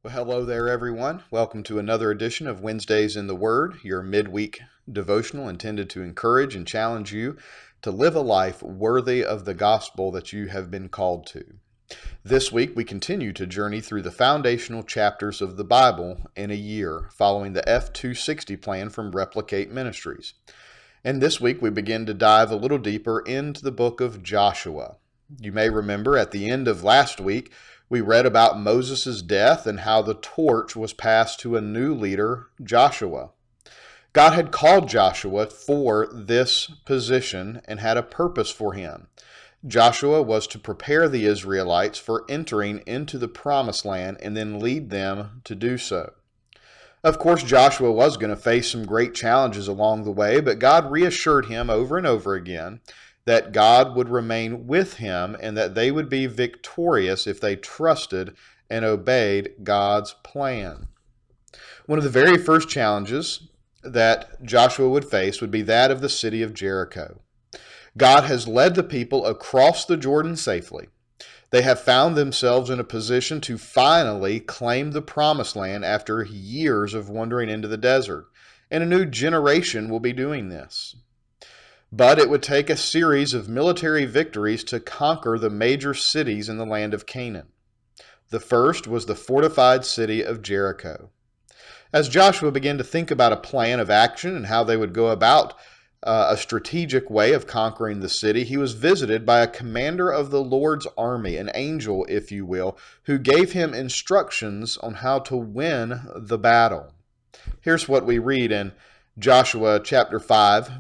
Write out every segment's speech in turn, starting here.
Well, hello there, everyone. Welcome to another edition of Wednesdays in the Word, your midweek devotional intended to encourage and challenge you to live a life worthy of the gospel that you have been called to. This week, we continue to journey through the foundational chapters of the Bible in a year, following the F260 plan from Replicate Ministries. And this week, we begin to dive a little deeper into the book of Joshua. You may remember at the end of last week, we read about Moses' death and how the torch was passed to a new leader, Joshua. God had called Joshua for this position and had a purpose for him. Joshua was to prepare the Israelites for entering into the promised land and then lead them to do so. Of course, Joshua was going to face some great challenges along the way, but God reassured him over and over again that God would remain with him and that they would be victorious if they trusted and obeyed God's plan. One of the very first challenges that Joshua would face would be that of the city of Jericho. God has led the people across the Jordan safely. They have found themselves in a position to finally claim the promised land after years of wandering into the desert, and a new generation will be doing this. But it would take a series of military victories to conquer the major cities in the land of Canaan. The first was the fortified city of Jericho. As Joshua began to think about a plan of action and how they would go about a strategic way of conquering the city, he was visited by a commander of the Lord's army, an angel, if you will, who gave him instructions on how to win the battle. Here's what we read in Joshua chapter 5,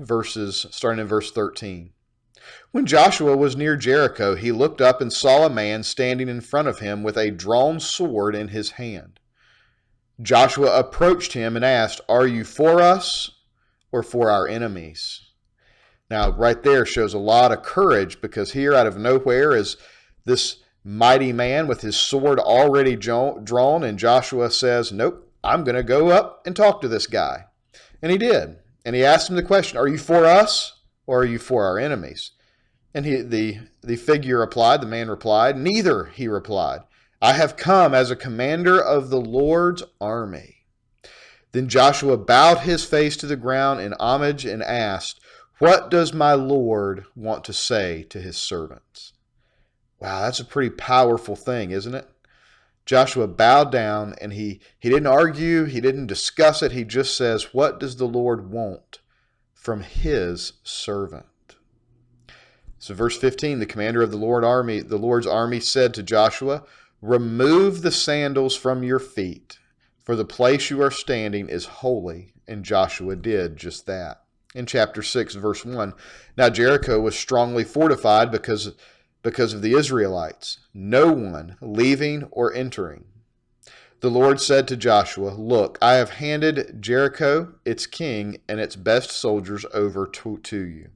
starting in verse 13. When Joshua was near Jericho, he looked up and saw a man standing in front of him with a drawn sword in his hand. Joshua approached him and asked, "Are you for us or for our enemies?" Now, right there shows a lot of courage, because here out of nowhere is this mighty man with his sword already drawn, and Joshua says, "Nope, I'm going to go up and talk to this guy." And he did. And he asked him the question, "Are you for us or are you for our enemies?" And the man replied, "Neither," he replied. "I have come as a commander of the Lord's army." Then Joshua bowed his face to the ground in homage and asked, "What does my Lord want to say to his servants?" Wow, that's a pretty powerful thing, isn't it? Joshua bowed down and he didn't argue, he didn't discuss it, he just says, "What does the Lord want from his servant?" So verse 15, the commander of the Lord's army said to Joshua, "Remove the sandals from your feet, for the place you are standing is holy." And Joshua did just that. In chapter 6, verse 1, now Jericho was strongly fortified because of the Israelites, no one leaving or entering. The Lord said to Joshua, "Look, I have handed Jericho, its king, and its best soldiers over to you.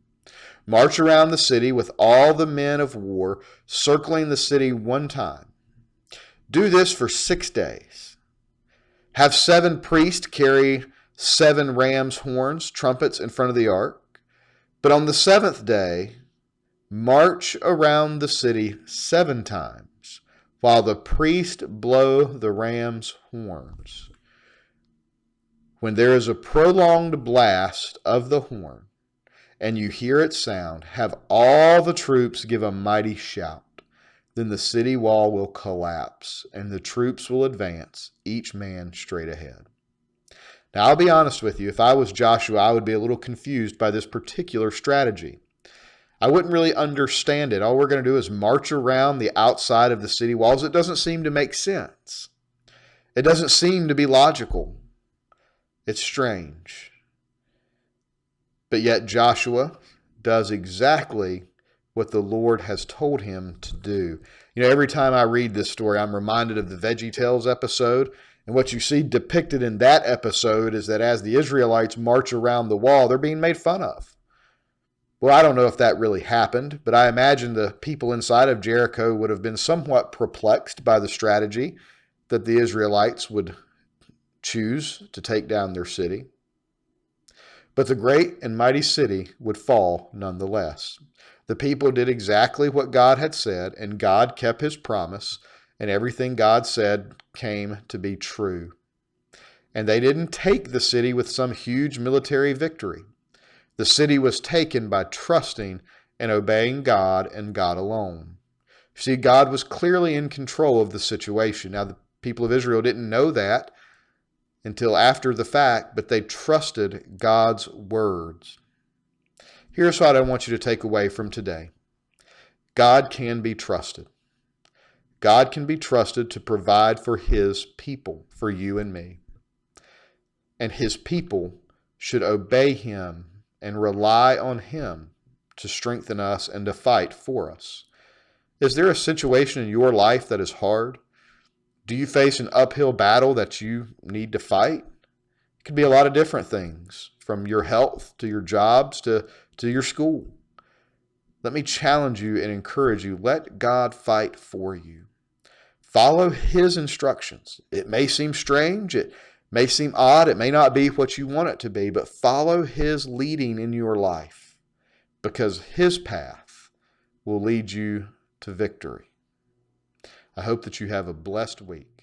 March around the city with all the men of war, circling the city one time. Do this for 6 days. Have 7 priests carry 7 ram's horns, trumpets in front of the ark. But on the 7th day, march around the city 7 times, while the priests blow the ram's horns. When there is a prolonged blast of the horn, and you hear its sound, have all the troops give a mighty shout. Then the city wall will collapse, and the troops will advance, each man straight ahead." Now, I'll be honest with you, if I was Joshua, I would be a little confused by this particular strategy. I wouldn't really understand it. All we're going to do is march around the outside of the city walls. It doesn't seem to make sense. It doesn't seem to be logical. It's strange. But yet Joshua does exactly what the Lord has told him to do. You know, every time I read this story, I'm reminded of the VeggieTales episode. And what you see depicted in that episode is that as the Israelites march around the wall, they're being made fun of. Well, I don't know if that really happened, but I imagine the people inside of Jericho would have been somewhat perplexed by the strategy that the Israelites would choose to take down their city. But the great and mighty city would fall nonetheless. The people did exactly what God had said, and God kept his promise, and everything God said came to be true. And they didn't take the city with some huge military victory. The city was taken by trusting and obeying God and God alone. See, God was clearly in control of the situation. Now, the people of Israel didn't know that until after the fact, but they trusted God's words. Here's what I want you to take away from today. God can be trusted. God can be trusted to provide for His people, for you and me. And His people should obey Him and rely on Him to strengthen us and to fight for us. Is there a situation in your life that is hard? Do you face an uphill battle that you need to fight? It could be a lot of different things, from your health to your jobs to your school. Let me challenge you and encourage you. Let God fight for you. Follow His instructions. It may seem strange. It may seem odd. It may not be what you want it to be, but follow His leading in your life, because His path will lead you to victory. I hope that you have a blessed week.